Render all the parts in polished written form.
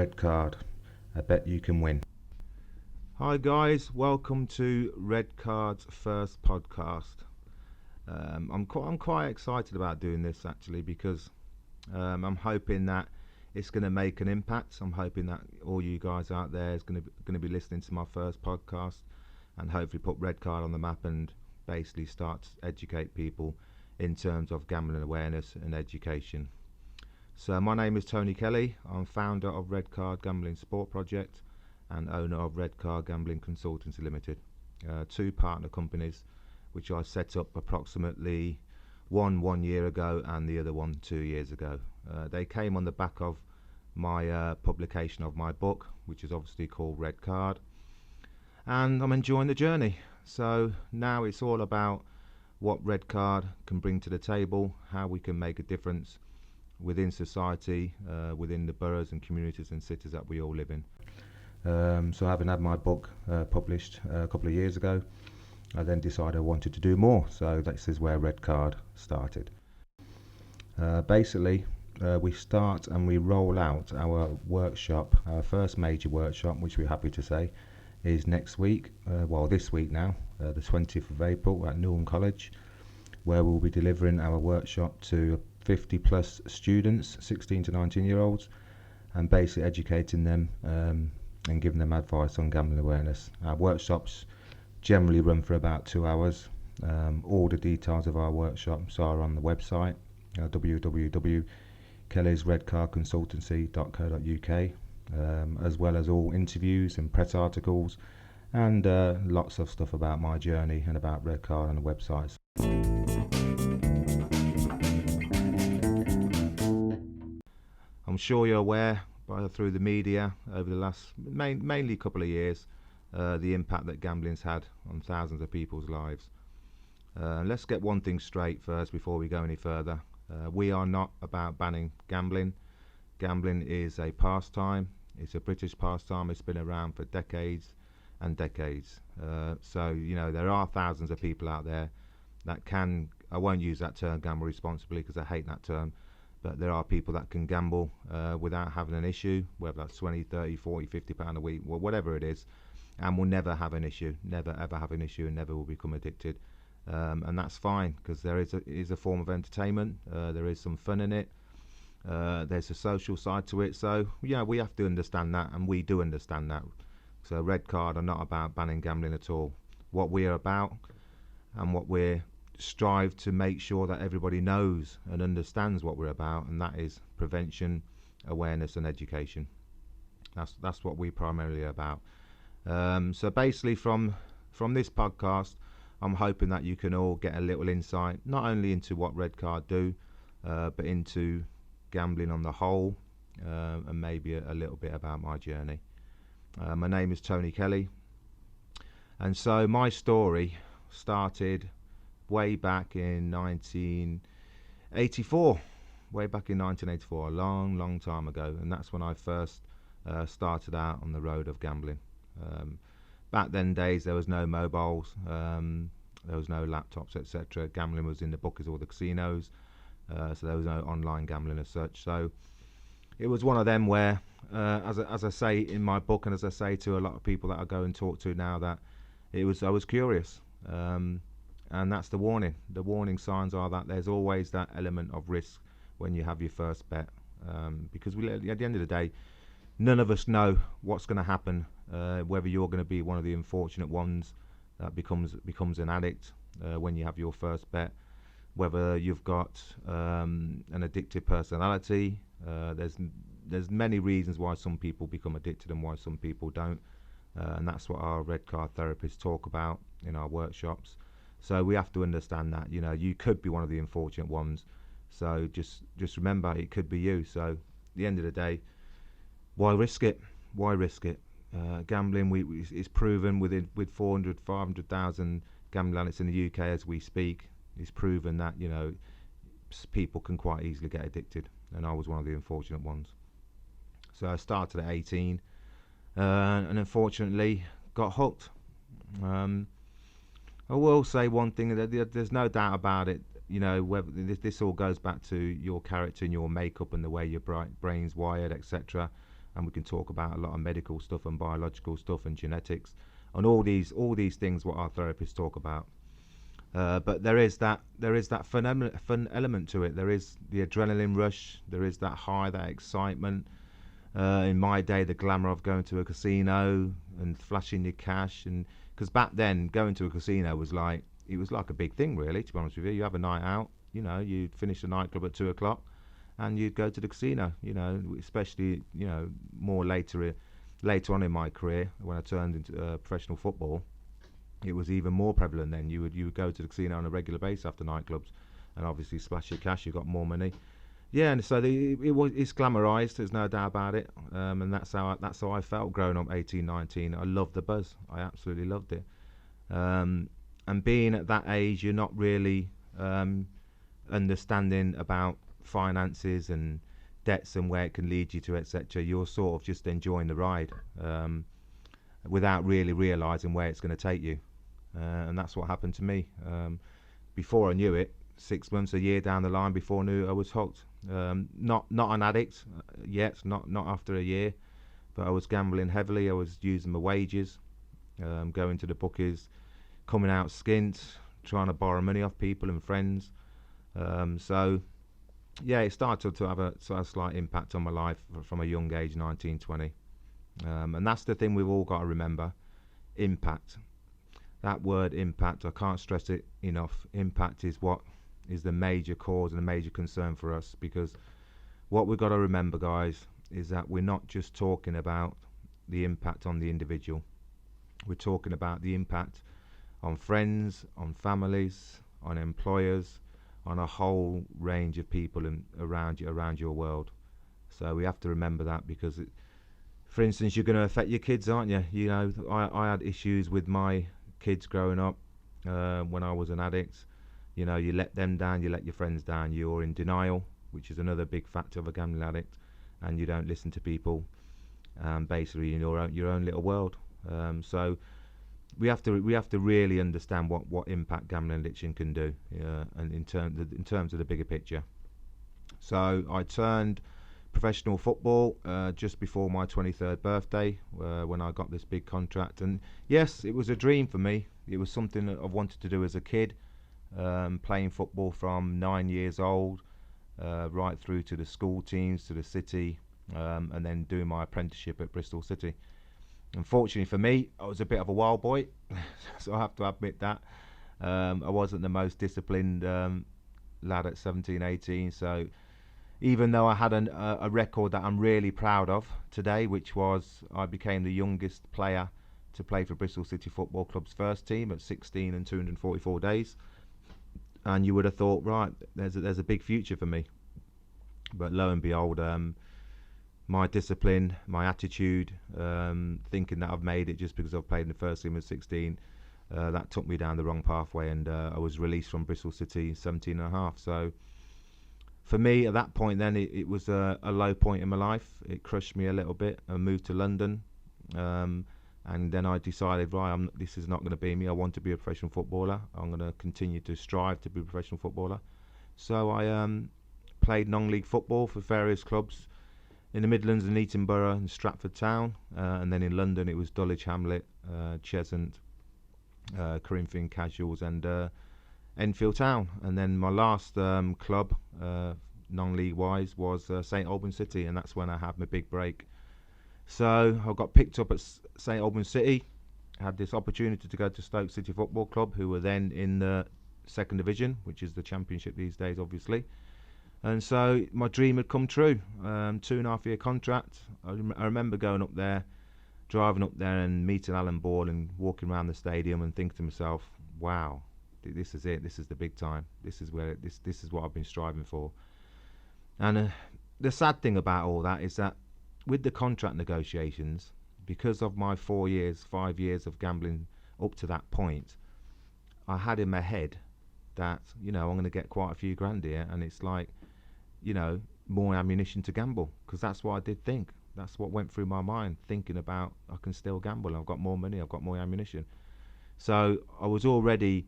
Red Card. I bet you can win. Hi guys, welcome to Red Card's first podcast. I'm quite excited about doing this actually because I'm hoping that it's going to make an impact. I'm hoping that all you guys out there is going to be listening to my first podcast and hopefully put Red Card on the map and basically start to educate people in terms of gambling awareness and education. So my name is Tony Kelly. I'm founder of Red Card Gambling Support Project and owner of Red Card Gambling Consultancy Limited, two partner companies which I set up approximately one year ago and the other one 2 years ago. They came on the back of my publication of my book, which is obviously called Red Card, and I'm enjoying the journey. So now it's all about what Red Card can bring to the table, how we can make a difference within society, within the boroughs and communities and cities that we all live in. So having had my book published a couple of years ago, I then decided I wanted to do more. So this is where Red Card started. Basically, we start and we roll out our workshop. Our first major workshop, which we're happy to say, is next week, this week now, the 20th of April at Newham College, where we'll be delivering our workshop to 50 plus students, 16 to 19 year olds, and basically educating them and giving them advice on gambling awareness. Our workshops generally run for about 2 hours. All the details of our workshops are on the website, www.kellysredcardconsultancy.co.uk, as well as all interviews and press articles and lots of stuff about my journey and about Red Card on the websites. I'm sure you're aware through the media over the last mainly couple of years the impact that gambling's had on thousands of people's lives. Let's get one thing straight first before we go any further. We are not about banning gambling. Gambling is a pastime. It's a British pastime. It's been around for decades and decades. So, you know, there are thousands of people out there that can, I won't use that term, gamble responsibly, because I hate that term, but there are people that can gamble without having an issue, whether that's 20, 30, 40, 50 pound a week, whatever it is, and will never have an issue, never ever have an issue, and never will become addicted. And that's fine, because there is a form of entertainment, there is some fun in it, there's a social side to it. So yeah, we have to understand that, and we do understand that. So Red Card are not about banning gambling at all. What we're about and what we're strive to make sure that everybody knows and understands what we're about, and that is prevention, awareness and education. That's what we primarily about. So basically from this podcast, I'm hoping that you can all get a little insight, not only into what Red Card do, but into gambling on the whole, and maybe a little bit about my journey. My name is Tony Kelly, and so my story started way back in 1984, a long time ago, and that's when I first started out on the road of gambling. Back then days, there was no mobiles, there was no laptops, etc. Gambling was in the bookies or the casinos, so there was no online gambling as such. So it was one of them where, as I say in my book, and as I say to a lot of people that I go and talk to now, that I was curious. And that's the warning. The warning signs are that there's always that element of risk when you have your first bet, because at the end of the day, none of us know what's going to happen, whether you're going to be one of the unfortunate ones that becomes an addict when you have your first bet, whether you've got an addictive personality. There's many reasons why some people become addicted and why some people don't, and that's what our Red Card therapists talk about in our workshops. So we have to understand that, you know, you could be one of the unfortunate ones. So just remember, it could be you. So at the end of the day, why risk it? Why risk it? Gambling is proven with 400, 500,000 gambling addicts in the UK as we speak. It's proven that, you know, people can quite easily get addicted, and I was one of the unfortunate ones. So I started at 18, and unfortunately got hooked. I will say one thing, that there's no doubt about it, you know, whether this all goes back to your character and your makeup and the way your brain's wired, etc. and we can talk about a lot of medical stuff and biological stuff and genetics and all these things what our therapists talk about. But there is that fun element to it. There is the adrenaline rush. There is that high, that excitement. In my day, the glamour of going to a casino and flashing your cash, and because back then going to a casino was like a big thing, really. To be honest with you, you have a night out. You'd finish the nightclub at 2 o'clock, and you'd go to the casino. Especially more later on in my career when I turned into professional football. It was even more prevalent then. You would go to the casino on a regular basis after nightclubs, and obviously splash your cash. You got more money. Yeah, and so it's glamorized. There's no doubt about it. And that's how I felt growing up, 18, 19. I loved the buzz. I absolutely loved it. And being at that age, you're not really understanding about finances and debts and where it can lead you to, etc. You're sort of just enjoying the ride without really realizing where it's going to take you. And that's what happened to me. Before I knew it, 6 months, a year down the line, before I knew I was hooked. Not an addict yet, not after a year, but I was gambling heavily. I was using my wages, going to the bookies, coming out skint, trying to borrow money off people and friends. So yeah, it started to have a slight impact on my life from a young age, 19, 20. And that's the thing we've all got to remember: impact. That word impact, I can't stress it enough. Impact is what is the major cause and a major concern for us, because what we've got to remember, guys, is that we're not just talking about the impact on the individual. We're talking about the impact on friends, on families, on employers, on a whole range of people around your world. So we have to remember that, because for instance, you're going to affect your kids, aren't you? I had issues with my kids growing up when I was an addict. You let them down, you let your friends down, you're in denial, which is another big factor of a gambling addict, and you don't listen to people, basically in your own little world. So we have to really understand what impact gambling addiction can do, and in terms of the bigger picture. So I turned professional football just before my 23rd birthday, when I got this big contract, and yes, it was a dream for me. It was something that I wanted to do as a kid. Playing football from 9 years old, right through to the school teams, to the city, and then doing my apprenticeship at Bristol City. Unfortunately for me, I was a bit of a wild boy, so I have to admit that. I wasn't the most disciplined lad at 17, 18, so even though I had a record that I'm really proud of today, which was I became the youngest player to play for Bristol City Football Club's first team at 16 and 244 days. And you would have thought, right, there's a big future for me. But lo and behold, my discipline, my attitude, thinking that I've made it just because I've played in the first team at 16, that took me down the wrong pathway, and I was released from Bristol City 17 and a half. So for me, at that point then, it was a low point in my life. It crushed me a little bit. I moved to London, and then I decided, right, this is not going to be me. I want to be a professional footballer. I'm going to continue to strive to be a professional footballer. So I played non-league football for various clubs in the Midlands and Eton Borough and Stratford Town. And then in London, it was Dulwich Hamlet, Cheshunt, Corinthian Casuals, and Enfield Town. And then my last club, non-league wise, was St Albans City, and that's when I had my big break. So I got picked up at St Albans City, had this opportunity to go to Stoke City Football Club, who were then in the second division, which is the championship these days, obviously. And so my dream had come true. 2.5 year contract. I remember going up there, driving up there and meeting Alan Ball and walking around the stadium and thinking to myself, wow, this is it. This is the big time. This is what I've been striving for. And the sad thing about all that is that with the contract negotiations, because of my 5 years of gambling up to that point, I had in my head that, I'm going to get quite a few grand here, and it's like, more ammunition to gamble, because that's what I did think. That's what went through my mind, thinking about I can still gamble. I've got more money, I've got more ammunition. So I was already,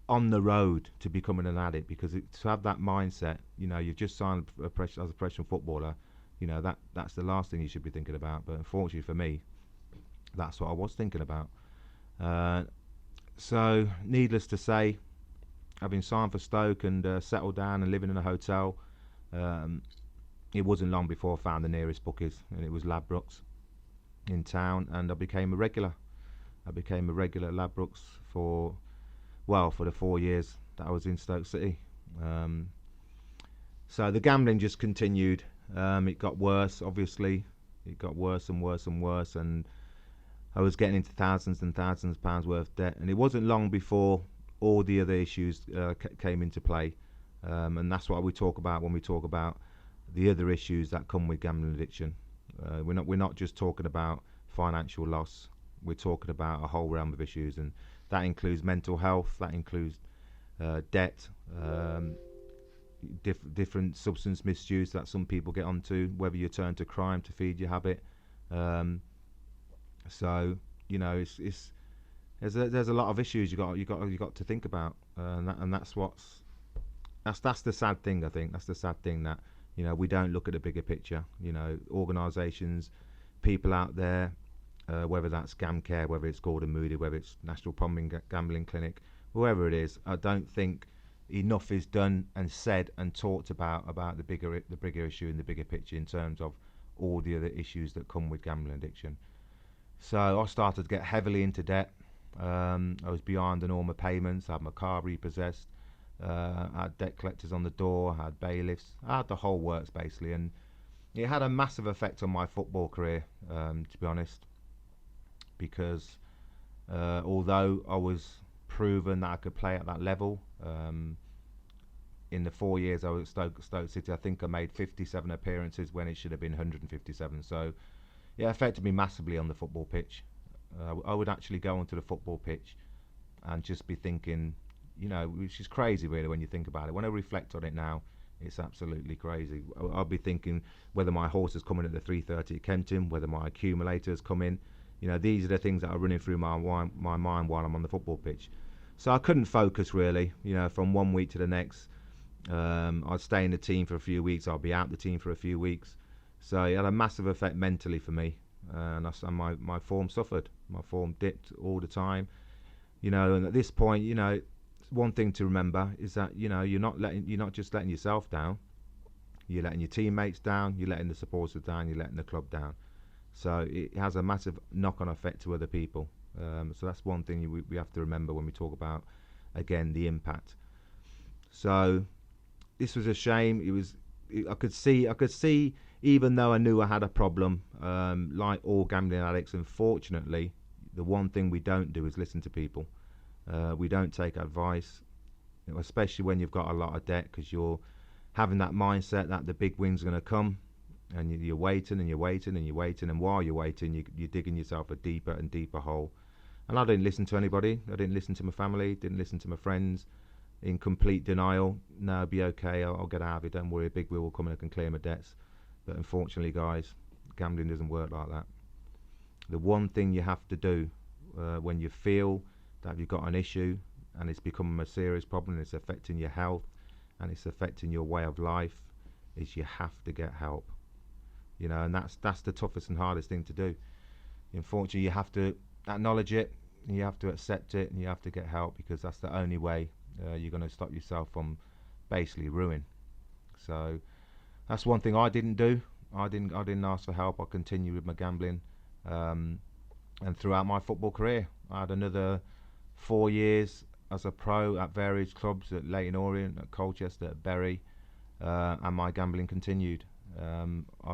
on the road to becoming an addict, because to have that mindset, you've just signed as a professional footballer, that's the last thing you should be thinking about. But unfortunately for me, that's what I was thinking about. So needless to say, having signed for Stoke and settled down and living in a hotel, it wasn't long before I found the nearest bookies, and it was Ladbrokes in town, and I became a regular. I became a regular at Ladbrokes for the 4 years that I was in Stoke City. So the gambling just continued. It got worse, obviously. It got worse and worse and worse, and I was getting into thousands and thousands of pounds worth of debt. And it wasn't long before all the other issues came into play, and that's what we talk about when we talk about the other issues that come with gambling addiction. We're not just talking about financial loss. We're talking about a whole realm of issues, and that includes mental health, that includes debt, different substance misuse that some people get onto, whether you turn to crime to feed your habit. So it's there's a lot of issues you got to think about, and that's the sad thing. I think that's the sad thing, that we don't look at the bigger picture. Organisations, people out there, whether that's GamCare, whether it's Gordon Moody, whether it's National Problem Gambling Clinic, whoever it is, I don't think enough is done and said and talked about the bigger issue and the bigger picture in terms of all the other issues that come with gambling addiction. So I started to get heavily into debt. I was behind on all my payments. I had my car repossessed. I had debt collectors on the door. I had bailiffs. I had the whole works basically, and it had a massive effect on my football career, to be honest, because although I was proven that I could play at that level, in the 4 years I was at Stoke City, I think I made 57 appearances when it should have been 157. So it affected me massively on the football pitch. I would actually go onto the football pitch and just be thinking, which is crazy really when you think about it. When I reflect on it now, it's absolutely crazy. I'll be thinking whether my horse is coming at the 3:30 at Kempton, whether my accumulators come in. These are the things that are running through my mind while I'm on the football pitch. So I couldn't focus really, from 1 week to the next. I'd stay in the team for a few weeks, I'll be out the team for a few weeks. So it had a massive effect mentally for me, and my form suffered. My form dipped all the time, and at this point, one thing to remember is that you're not just letting yourself down, you're letting your teammates down, you're letting the supporters down, you're letting the club down. So it has a massive knock-on effect to other people. So that's one thing we have to remember when we talk about, again, the impact. So this was a shame. I could see, even though I knew I had a problem, like all gambling addicts, unfortunately, the one thing we don't do is listen to people. We don't take advice, especially when you've got a lot of debt, because you're having that mindset that the big win's going to come, and you're waiting and you're waiting and you're waiting, and while you're waiting, you're digging yourself a deeper and deeper hole. And I didn't listen to anybody. I didn't listen to my family, didn't listen to my friends, in complete denial. No, it'll be okay, I'll get out of it, don't worry, a big wheel will come and I can clear my debts. But unfortunately, guys, gambling doesn't work like that. The one thing you have to do when you feel that you've got an issue and it's becoming a serious problem and it's affecting your health and it's affecting your way of life, is you have to get help. And that's the toughest and hardest thing to do. Unfortunately, you have to acknowledge it, and you have to accept it, and you have to get help, because that's the only way you're going to stop yourself from basically ruin. So that's one thing I didn't do. I didn't ask for help. I continued with my gambling, and throughout my football career, I had another 4 years as a pro at various clubs, at Leyton Orient, at Colchester, at Bury, and my gambling continued.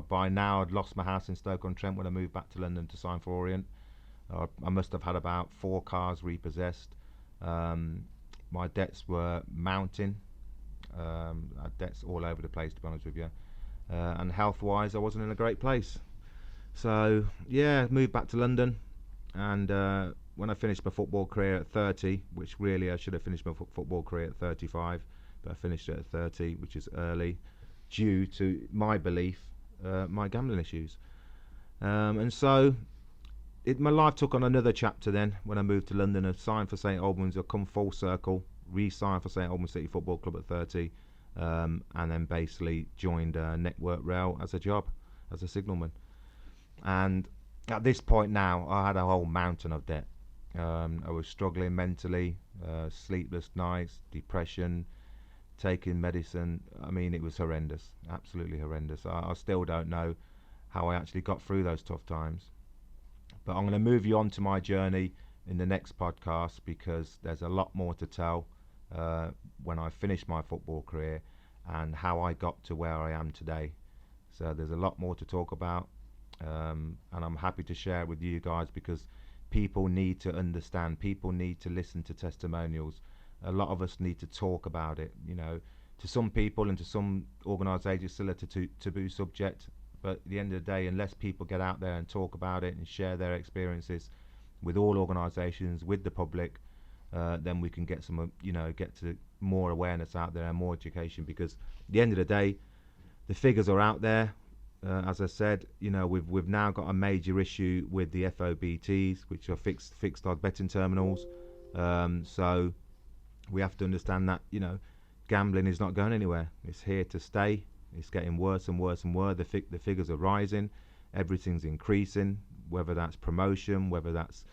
By now I'd lost my house in Stoke-on-Trent when I moved back to London to sign for Orient. I must have had about 4 cars repossessed. My debts were mounting. I had debts all over the place, to be honest with you. And health-wise, I wasn't in a great place. So yeah, moved back to London, and when I finished my football career at 30, which really I should have finished my football career at 35, but I finished it at 30, which is early, due to my belief, my gambling issues. And so my life took on another chapter then when I moved to London. I signed for St Albans. I come full circle, re-signed for St Albans City Football Club at 30, and then basically joined Network Rail as a job. as a signalman. And at this point now, I had a whole mountain of debt. I was struggling mentally, sleepless nights, depression, taking medicine. I mean, it was horrendous, absolutely horrendous. I still don't know how I actually got through those tough times. But I'm going to move you on to my journey in the next podcast, because there's a lot more to tell when I finished my football career and how I got to where I am today. So there's a lot more to talk about, and I'm happy to share it with you guys, because people need to understand, people need to listen to testimonials. A lot of us need to talk about it. You know, to some people and to some organisations, still a taboo subject. But at the end of the day, unless people get out there and talk about it and share their experiences with all organisations, with the public, then we can get some, get to more awareness out there and more education. Because at the end of the day, the figures are out there. As I said, we've now got a major issue with the FOBTs, which are fixed odds betting terminals. So we have to understand that gambling is not going anywhere. It's here to stay. It's getting worse and worse and worse. The figures are rising. Everything's increasing, whether that's promotion, whether that's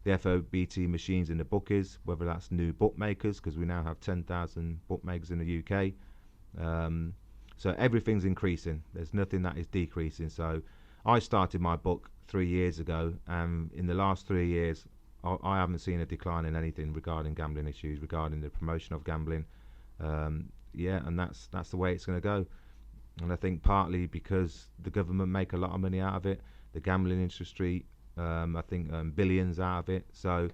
the FOBT machines in the bookies, whether that's new bookmakers, because we now have 10,000 bookmakers in the UK. So everything's increasing. There's nothing that is decreasing. So I started my book 3 years ago, and in the last 3 years, I haven't seen a decline in anything regarding gambling issues, regarding the promotion of gambling. And that's the way it's going to go. And I think partly because the government make a lot of money out of it, the gambling industry, I think billions out of it. So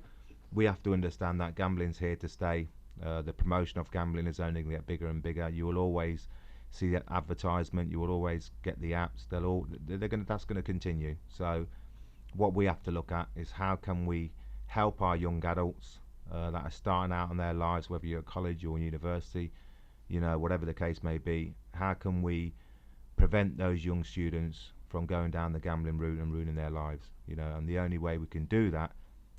we have to understand that gambling's here to stay. The promotion of gambling is only going to get bigger and bigger. You will always see that advertisement. You will always get the apps. That's going to continue. So what we have to look at is how can we help our young adults that are starting out in their lives, whether you're at college or university, whatever the case may be. How can we prevent those young students from going down the gambling route and ruining their lives? And the only way we can do that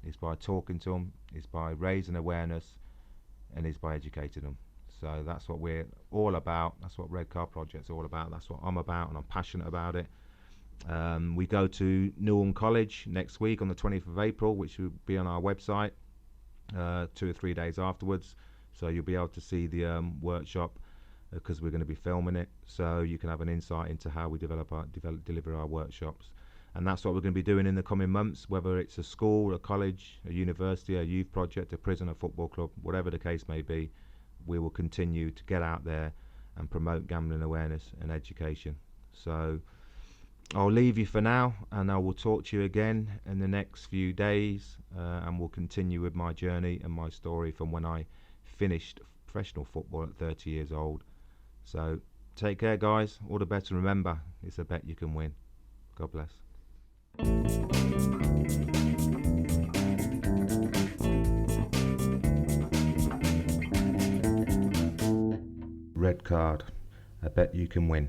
is by talking to them, is by raising awareness, and is by educating them. So that's what we're all about. That's what Red Card Project's all about. That's what I'm about, and I'm passionate about it. We go to Newham College next week on the 20th of April, which will be on our website 2 or 3 days afterwards. So you'll be able to see the workshop, because we're going to be filming it, so you can have an insight into how we deliver our workshops. And that's what we're going to be doing in the coming months, whether it's a school, a college, a university, a youth project, a prison, a football club, whatever the case may be. We will continue to get out there and promote gambling awareness and education. So I'll leave you for now, and I will talk to you again in the next few days, and we'll continue with my journey and my story from when I finished professional football at 30 years old. So take care, guys. All the best, and remember, it's a bet you can win. God bless. Red Card, a bet you can win.